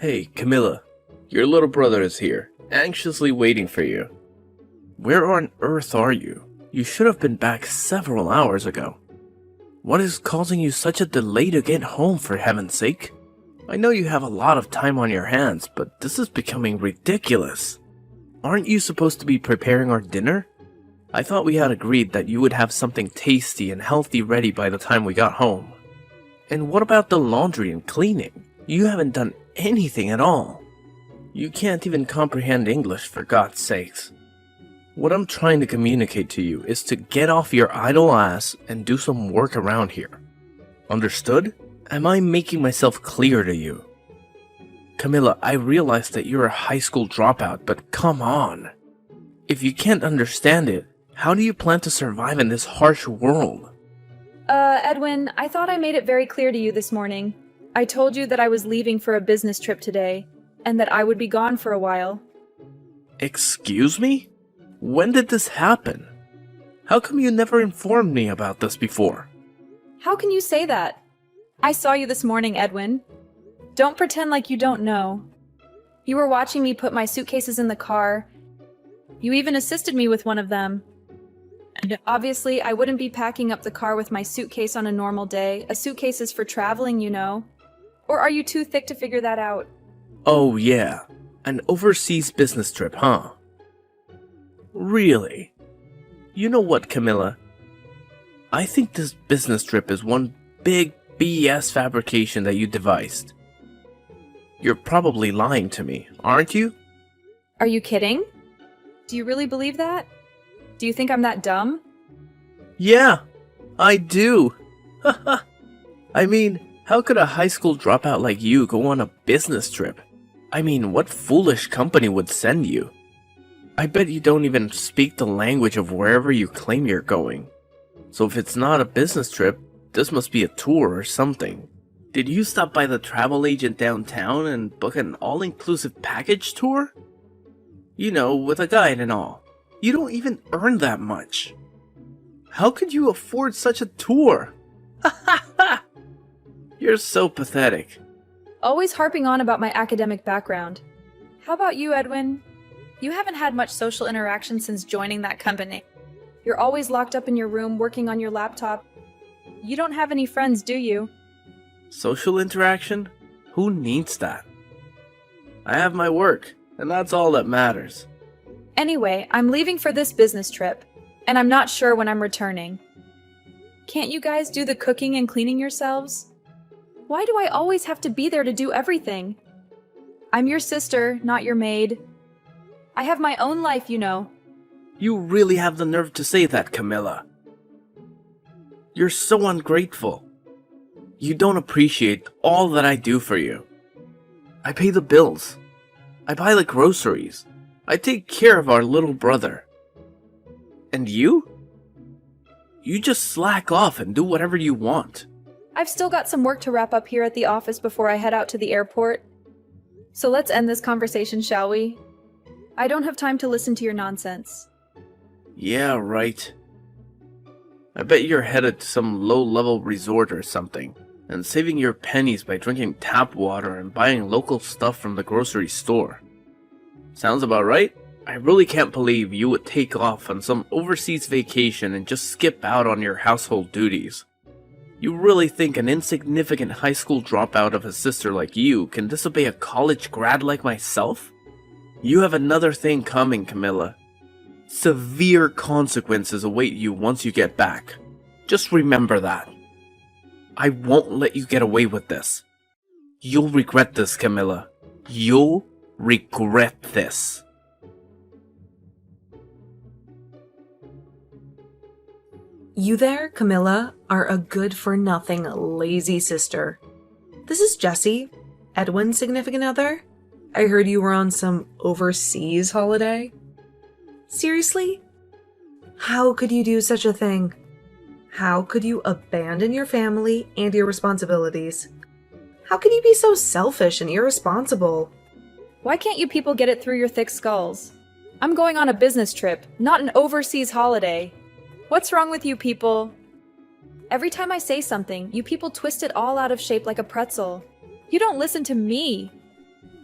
Hey, Camilla. Your little brother is here, anxiously waiting for you. Where on earth are you? You should have been back several hours ago. What is causing you such a delay to get home, for heaven's sake? I know you have a lot of time on your hands, but this is becoming ridiculous. Aren't you supposed to be preparing our dinner? I thought we had agreed that you would have something tasty and healthy ready by the time we got home. And what about the laundry and cleaning? You haven't done anything at all. You can't even comprehend English, for God's sakes. What I'm trying to communicate to you is to get off your idle ass and do some work around here. Understood? Am I making myself clear to you? Camilla, I realize that you're a high school dropout, but come on. If you can't understand it, how do you plan to survive in this harsh world? Edwin, I thought I made it very clear to you this morning. I told you that I was leaving for a business trip today, and that I would be gone for a while. Excuse me? When did this happen? How come you never informed me about this before? How can you say that? I saw you this morning, Edwin. Don't pretend like you don't know. You were watching me put my suitcases in the car. You even assisted me with one of them. And obviously, I wouldn't be packing up the car with my suitcase on a normal day. A suitcase is for traveling, you know. Or are you too thick to figure that out? Oh yeah, an overseas business trip, huh? Really? You know what, Camilla? I think this business trip is one big BS fabrication that you devised. You're probably lying to me, aren't you? Are you kidding? Do you really believe that? Do you think I'm that dumb? Yeah, I do. I mean, how could a high school dropout like you go on a business trip? I mean, what foolish company would send you? I bet you don't even speak the language of wherever you claim you're going. So if it's not a business trip, this must be a tour or something. Did you stop by the travel agent downtown and book an all-inclusive package tour? You know, with a guide and all. You don't even earn that much. How could you afford such a tour? You're so pathetic. Always harping on about my academic background. How about you, Edwin? You haven't had much social interaction since joining that company. You're always locked up in your room working on your laptop. You don't have any friends, do you? Social interaction? Who needs that? I have my work, and that's all that matters. Anyway, I'm leaving for this business trip, and I'm not sure when I'm returning. Can't you guys do the cooking and cleaning yourselves? Why do I always have to be there to do everything? I'm your sister, not your maid. I have my own life, you know. You really have the nerve to say that, Camilla. You're so ungrateful. You don't appreciate all that I do for you. I pay the bills. I buy the groceries. I take care of our little brother. And you? You just slack off and do whatever you want. I've still got some work to wrap up here at the office before I head out to the airport. So let's end this conversation, shall we? I don't have time to listen to your nonsense. Yeah, right. I bet you're headed to some low-level resort or something, and saving your pennies by drinking tap water and buying local stuff from the grocery store. Sounds about right? I really can't believe you would take off on some overseas vacation and just skip out on your household duties. You really think an insignificant high school dropout of a sister like you can disobey a college grad like myself? You have another thing coming, Camilla. Severe consequences await you once you get back. Just remember that. I won't let you get away with this. You'll regret this, Camilla. You'll regret this. You there, Camilla, are a good-for-nothing, lazy sister. This is Jessie, Edwin's significant other. I heard you were on some overseas holiday. Seriously? How could you do such a thing? How could you abandon your family and your responsibilities? How can you be so selfish and irresponsible? Why can't you people get it through your thick skulls? I'm going on a business trip, not an overseas holiday. What's wrong with you people? Every time I say something, you people twist it all out of shape like a pretzel. You don't listen to me.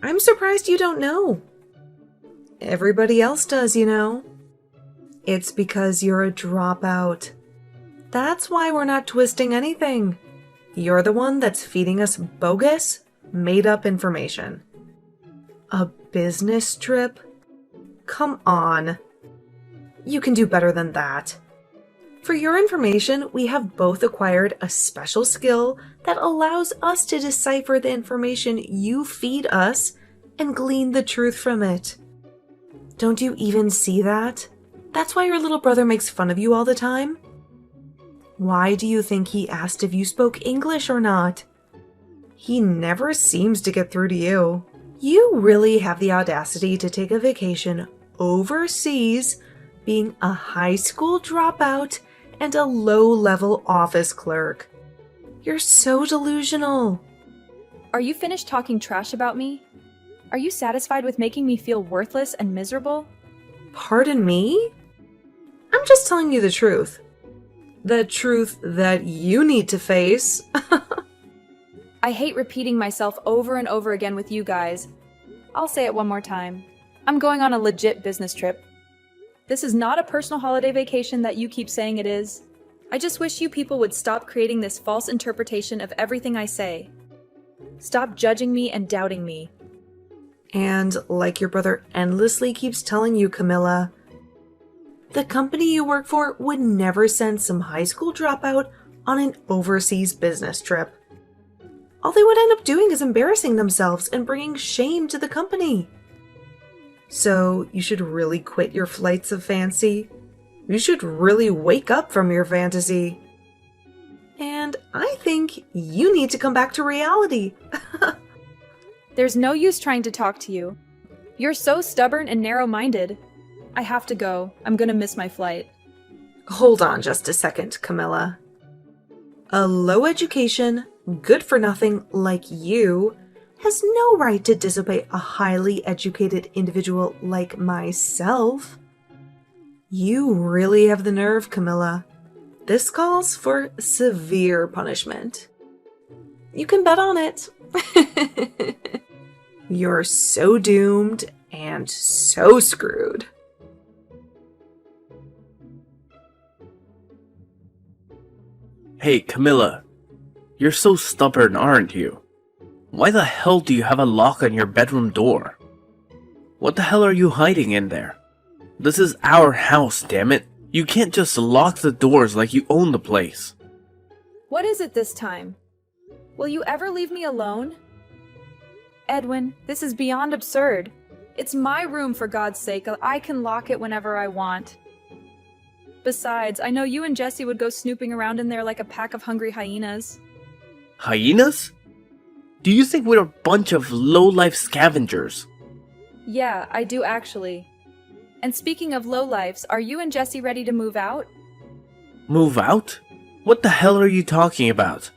I'm surprised you don't know. Everybody else does, you know. It's because you're a dropout. That's why we're not twisting anything. You're the one that's feeding us bogus, made-up information. A business trip? Come on. You can do better than that. For your information, we have both acquired a special skill that allows us to decipher the information you feed us and glean the truth from it. Don't you even see that? That's why your little brother makes fun of you all the time? Why do you think he asked if you spoke English or not? He never seems to get through to you. You really have the audacity to take a vacation overseas, being a high school dropout and a low-level office clerk. You're so delusional. Are you finished talking trash about me? Are you satisfied with making me feel worthless and miserable? Pardon me? I'm just telling you the truth. The truth that you need to face. I hate repeating myself over and over again with you guys. I'll say it one more time. I'm going on a legit business trip. This is not a personal holiday vacation that you keep saying it is. I just wish you people would stop creating this false interpretation of everything I say. Stop judging me and doubting me. And like your brother endlessly keeps telling you, Camilla, the company you work for would never send some high school dropout on an overseas business trip. All they would end up doing is embarrassing themselves and bringing shame to the company. So you should really quit your flights of fancy. You should really wake up from your fantasy. And I think you need to come back to reality. There's no use trying to talk to you. You're so stubborn and narrow-minded. I have to go. I'm gonna miss my flight. Hold on just a second, Camilla. A low education, good-for-nothing like you has no right to disobey a highly educated individual like myself. You really have the nerve, Camilla. This calls for severe punishment. You can bet on it. You're so doomed and so screwed. Hey, Camilla. You're so stubborn, aren't you? Why the hell do you have a lock on your bedroom door? What the hell are you hiding in there? This is our house, damn it. You can't just lock the doors like you own the place. What is it this time? Will you ever leave me alone? Edwin, this is beyond absurd. It's my room, for God's sake. I can lock it whenever I want. Besides, I know you and Jesse would go snooping around in there like a pack of hungry hyenas. Hyenas? Do you think we're a bunch of low-life scavengers? Yeah, I do actually. And speaking of lowlifes, are you and Jesse ready to move out? Move out? What the hell are you talking about?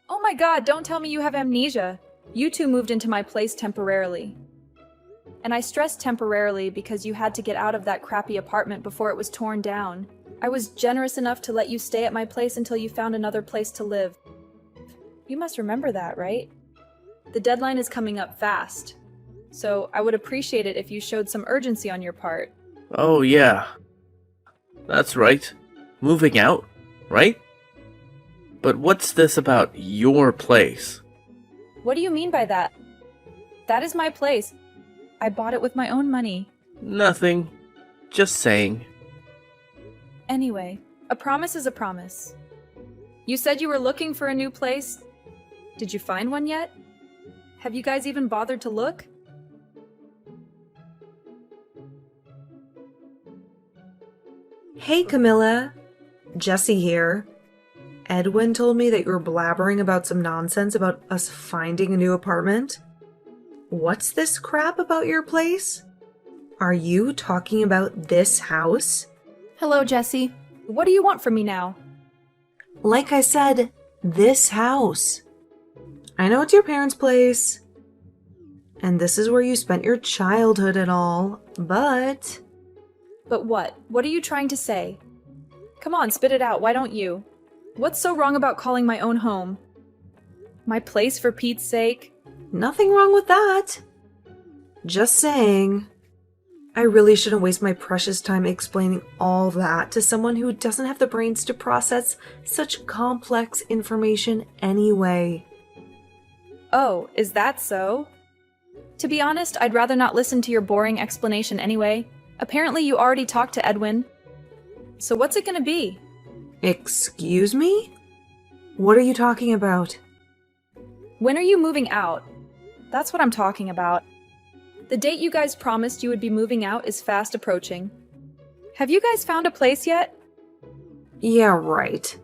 Oh my God, don't tell me you have amnesia. You two moved into my place temporarily. And I stress temporarily because you had to get out of that crappy apartment before it was torn down. I was generous enough to let you stay at my place until you found another place to live. You must remember that, right? The deadline is coming up fast. So I would appreciate it if you showed some urgency on your part. Oh yeah. That's right. Moving out, right? But what's this about your place? What do you mean by that? That is my place. I bought it with my own money. Nothing. Just saying. Anyway, a promise is a promise. You said you were looking for a new place. Did you find one yet? Have you guys even bothered to look? Hey, Camilla. Jesse here. Edwin told me that you were blabbering about some nonsense about us finding a new apartment. What's this crap about your place? Are you talking about this house? Hello, Jesse. What do you want from me now? Like I said, this house. I know it's your parents' place, and this is where you spent your childhood and all, but... But what? What are you trying to say? Come on, spit it out, why don't you? What's so wrong about calling my own home? My place, for Pete's sake? Nothing wrong with that. Just saying. I really shouldn't waste my precious time explaining all that to someone who doesn't have the brains to process such complex information anyway. Oh, is that so? To be honest, I'd rather not listen to your boring explanation anyway. Apparently you already talked to Edwin. So what's it gonna be? Excuse me? What are you talking about? When are you moving out? That's what I'm talking about. The date you guys promised you would be moving out is fast approaching. Have you guys found a place yet? Yeah, right.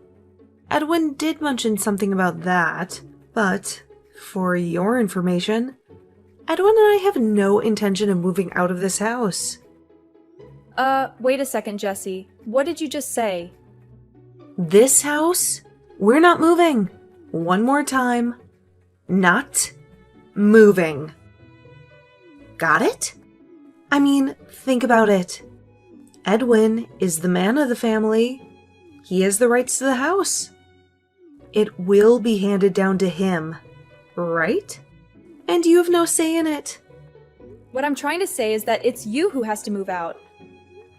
Edwin did mention something about that, but for your information, Edwin and I have no intention of moving out of this house. Wait a second, Jesse. What did you just say? This house? We're not moving. One more time. Not moving. Got it? I mean, think about it. Edwin is the man of the family. He has the rights to the house. It will be handed down to him, right? And you have no say in it. What I'm trying to say is that it's you who has to move out.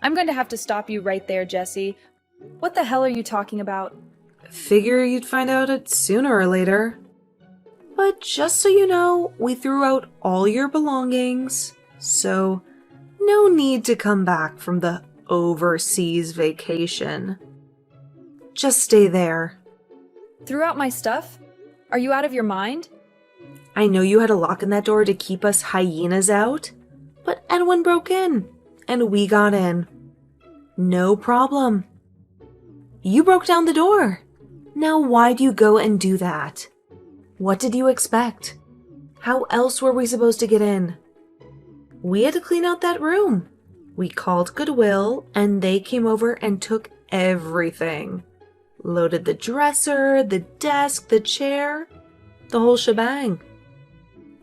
I'm going to have to stop you right there, Jesse. What the hell are you talking about? Figure you'd find out it sooner or later. But just so you know, we threw out all your belongings, so no need to come back from the overseas vacation. Just stay there. Threw out my stuff? Are you out of your mind? I know you had a lock in that door to keep us hyenas out, but Edwin broke in, and we got in. No problem. You broke down the door. Now why'd you go and do that? What did you expect? How else were we supposed to get in? We had to clean out that room. We called Goodwill, and they came over and took everything. Loaded the dresser, the desk, the chair, the whole shebang.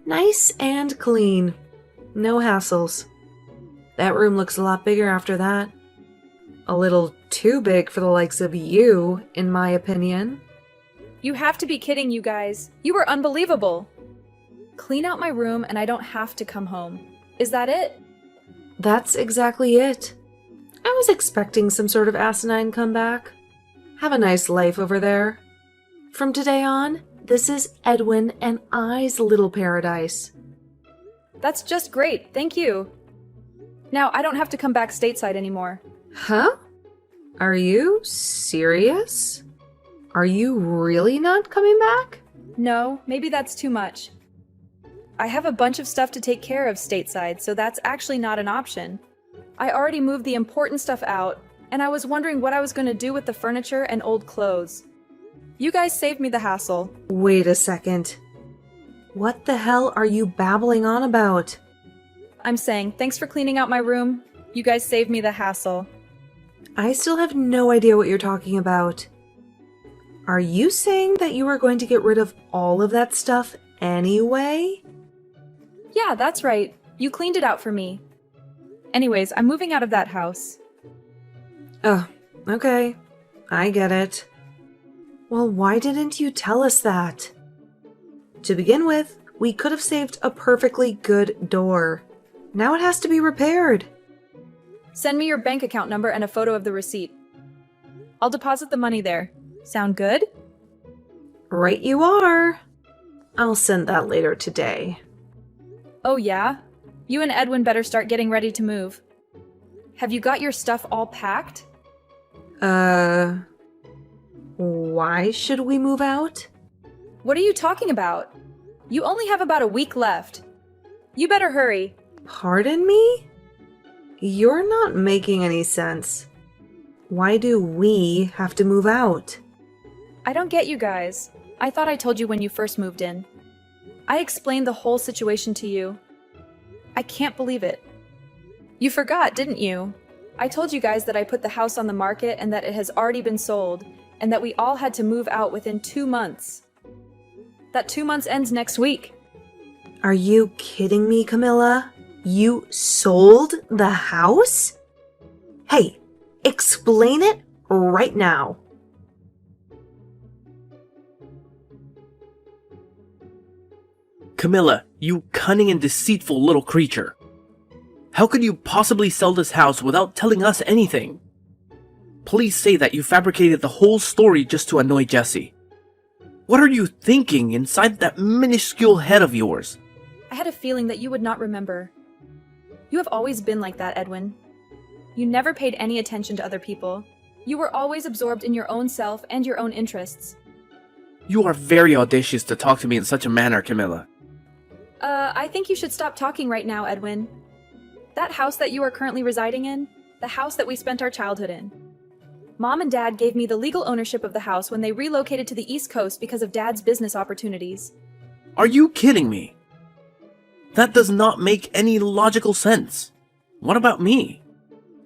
Nice and clean. No hassles. That room looks a lot bigger after that. A little too big for the likes of you, in my opinion. You have to be kidding, you guys. You were unbelievable. Clean out my room and I don't have to come home. Is that it? That's exactly it. I was expecting some sort of asinine comeback. Have a nice life over there. From today on, this is Edwin and I's little paradise. That's just great, thank you. Now I don't have to come back stateside anymore. Huh? Are you serious? Are you really not coming back? No, maybe that's too much. I have a bunch of stuff to take care of stateside, so that's actually not an option. I already moved the important stuff out, and I was wondering what I was going to do with the furniture and old clothes. You guys saved me the hassle. Wait a second. What the hell are you babbling on about? I'm saying, thanks for cleaning out my room. You guys saved me the hassle. I still have no idea what you're talking about. Are you saying that you are going to get rid of all of that stuff anyway? Yeah, that's right. You cleaned it out for me. Anyways, I'm moving out of that house. Oh, okay. I get it. Well, why didn't you tell us that? To begin with, we could have saved a perfectly good door. Now it has to be repaired. Send me your bank account number and a photo of the receipt. I'll deposit the money there. Sound good? Right you are. I'll send that later today. Oh yeah? You and Edwin better start getting ready to move. Have you got your stuff all packed? Why should we move out? What are you talking about? You only have about a week left. You better hurry. Pardon me? You're not making any sense. Why do we have to move out? I don't get you guys. I thought I told you when you first moved in. I explained the whole situation to you. I can't believe it. You forgot, didn't you? I told you guys that I put the house on the market and that it has already been sold, and that we all had to move out within 2 months. That 2 months ends next week. Are you kidding me, Camilla? You sold the house? Hey, explain it right now. Camilla, you cunning and deceitful little creature. How could you possibly sell this house without telling us anything? Please say that you fabricated the whole story just to annoy Jesse. What are you thinking inside that minuscule head of yours? I had a feeling that you would not remember. You have always been like that, Edwin. You never paid any attention to other people. You were always absorbed in your own self and your own interests. You are very audacious to talk to me in such a manner, Camilla. I think you should stop talking right now, Edwin. That house that you are currently residing in, the house that we spent our childhood in. Mom and Dad gave me the legal ownership of the house when they relocated to the East Coast because of Dad's business opportunities. Are you kidding me? That does not make any logical sense. What about me?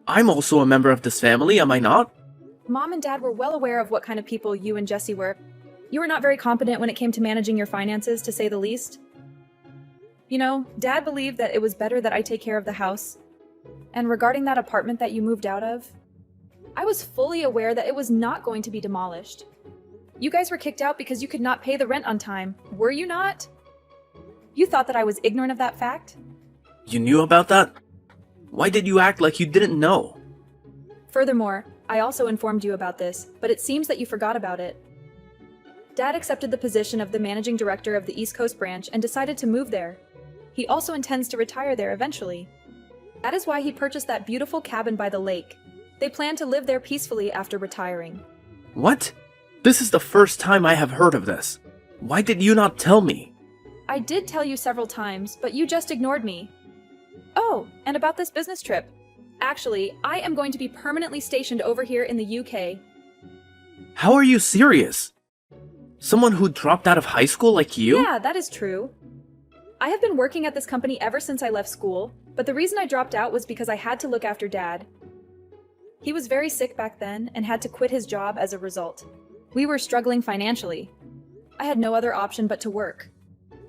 I'm also a member of this family, am I not? Mom and Dad were well aware of what kind of people you and Jesse were. You were not very competent when it came to managing your finances, to say the least. You know, Dad believed that it was better that I take care of the house. And regarding that apartment that you moved out of, I was fully aware that it was not going to be demolished. You guys were kicked out because you could not pay the rent on time, were you not? You thought that I was ignorant of that fact? You knew about that? Why did you act like you didn't know? Furthermore, I also informed you about this, but it seems that you forgot about it. Dad accepted the position of the managing director of the East Coast branch and decided to move there. He also intends to retire there eventually. That is why he purchased that beautiful cabin by the lake. They plan to live there peacefully after retiring. What? This is the first time I have heard of this. Why did you not tell me? I did tell you several times, but you just ignored me. Oh, and about this business trip. Actually, I am going to be permanently stationed over here in the UK. How are you serious? Someone who dropped out of high school like you? Yeah, that is true. I have been working at this company ever since I left school, but the reason I dropped out was because I had to look after Dad. He was very sick back then and had to quit his job as a result. We were struggling financially. I had no other option but to work.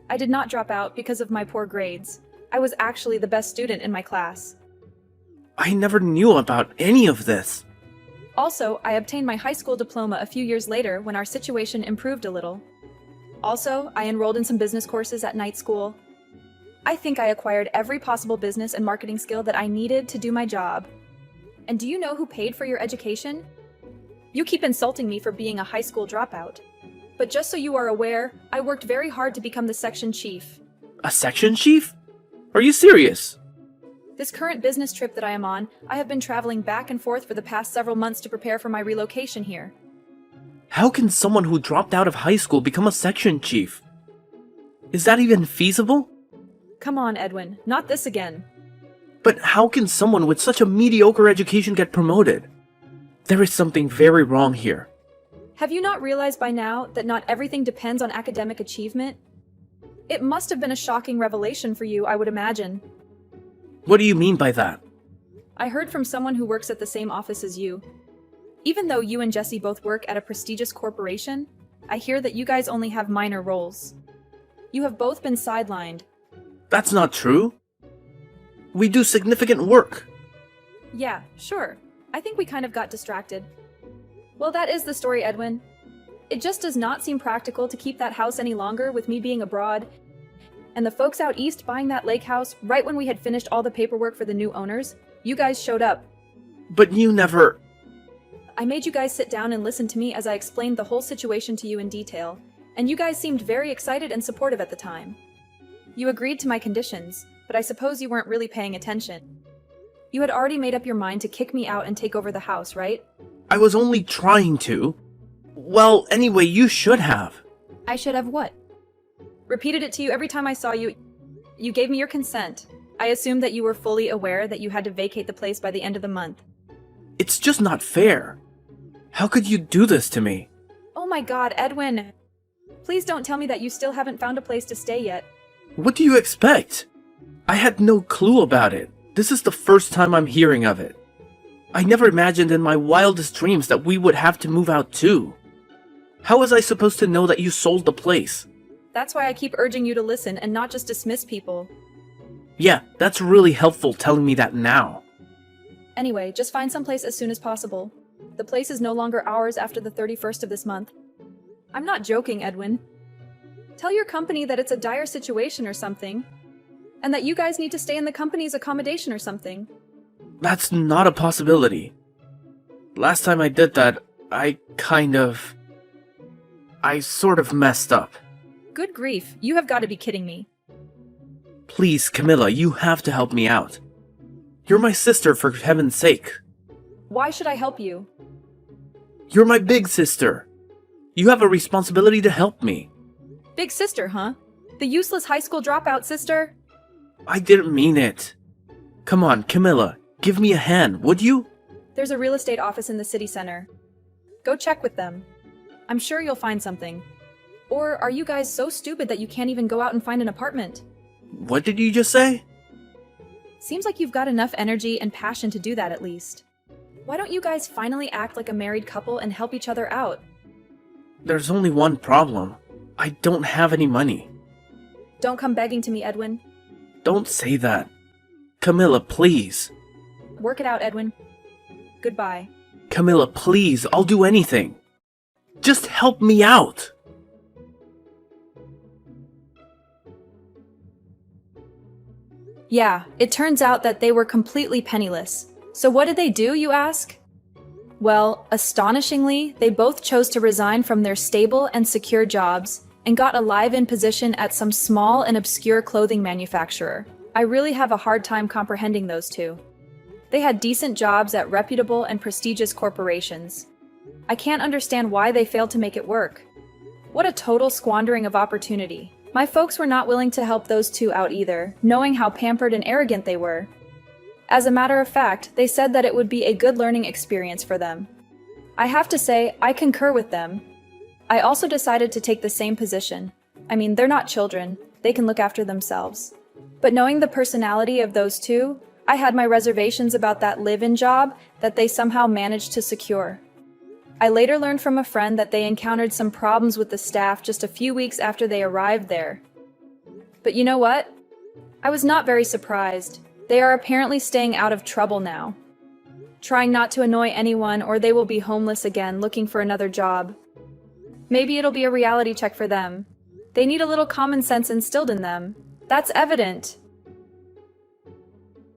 I did not drop out because of my poor grades. I was actually the best student in my class. I never knew about any of this. Also, I obtained my high school diploma a few years later when our situation improved a little. Also, I enrolled in some business courses at night school. I think I acquired every possible business and marketing skill that I needed to do my job. And do you know who paid for your education? You keep insulting me for being a high school dropout. But just so you are aware, I worked very hard to become the section chief. A section chief? Are you serious? This current business trip that I am on, I have been traveling back and forth for the past several months to prepare for my relocation here. How can someone who dropped out of high school become a section chief? Is that even feasible? Come on, Edwin, not this again. But how can someone with such a mediocre education get promoted? There is something very wrong here. Have you not realized by now that not everything depends on academic achievement? It must have been a shocking revelation for you, I would imagine. What do you mean by that? I heard from someone who works at the same office as you. Even though you and Jesse both work at a prestigious corporation, I hear that you guys only have minor roles. You have both been sidelined. That's not true. We do significant work. Yeah, sure. I think we kind of got distracted. Well, that is the story, Edwin. It just does not seem practical to keep that house any longer with me being abroad, and the folks out east buying that lake house right when we had finished all the paperwork for the new owners. You guys showed up. But you never... I made you guys sit down and listen to me as I explained the whole situation to you in detail, and you guys seemed very excited and supportive at the time. You agreed to my conditions, but I suppose you weren't really paying attention. You had already made up your mind to kick me out and take over the house, right? I was only trying to. Well, anyway, you should have. I should have what? Repeated it to you every time I saw you. You gave me your consent. I assumed that you were fully aware that you had to vacate the place by the end of the month. It's just not fair. How could you do this to me? Oh my god, Edwin. Please don't tell me that you still haven't found a place to stay yet. What do you expect? I had no clue about it. This is the first time I'm hearing of it. I never imagined in my wildest dreams that we would have to move out too. How was I supposed to know that you sold the place? That's why I keep urging you to listen and not just dismiss people. Yeah, that's really helpful telling me that now. Anyway, just find someplace as soon as possible. The place is no longer ours after the 31st of this month. I'm not joking, Edwin. Tell your company that it's a dire situation or something, and that you guys need to stay in the company's accommodation or something. That's not a possibility. Last time I did that, I sort of messed up. Good grief, you have got to be kidding me. Please, Camilla, you have to help me out. You're my sister, for heaven's sake. Why should I help you? You're my big sister. You have a responsibility to help me. Big sister, huh? The useless high school dropout sister? I didn't mean it. Come on, Camilla, give me a hand, would you? There's a real estate office in the city center. Go check with them. I'm sure you'll find something. Or are you guys so stupid that you can't even go out and find an apartment? What did you just say? Seems like you've got enough energy and passion to do that at least. Why don't you guys finally act like a married couple and help each other out? There's only one problem. I don't have any money. Don't come begging to me, Edwin. Don't say that. Camilla, please. Work it out, Edwin. Goodbye. Camilla, please, I'll do anything. Just help me out. Yeah, it turns out that they were completely penniless. So what did they do, you ask? Well, astonishingly, they both chose to resign from their stable and secure jobs and got a live-in position at some small and obscure clothing manufacturer. I really have a hard time comprehending those two. They had decent jobs at reputable and prestigious corporations. I can't understand why they failed to make it work. What a total squandering of opportunity. My folks were not willing to help those two out either, knowing how pampered and arrogant they were. As a matter of fact, they said that it would be a good learning experience for them. I have to say, I concur with them. I also decided to take the same position. I mean, they're not children. They can look after themselves. But knowing the personality of those two, I had my reservations about that live-in job that they somehow managed to secure. I later learned from a friend that they encountered some problems with the staff just a few weeks after they arrived there. But you know what? I was not very surprised. They are apparently staying out of trouble now. Trying not to annoy anyone, or they will be homeless again looking for another job. Maybe it'll be a reality check for them. They need a little common sense instilled in them. That's evident.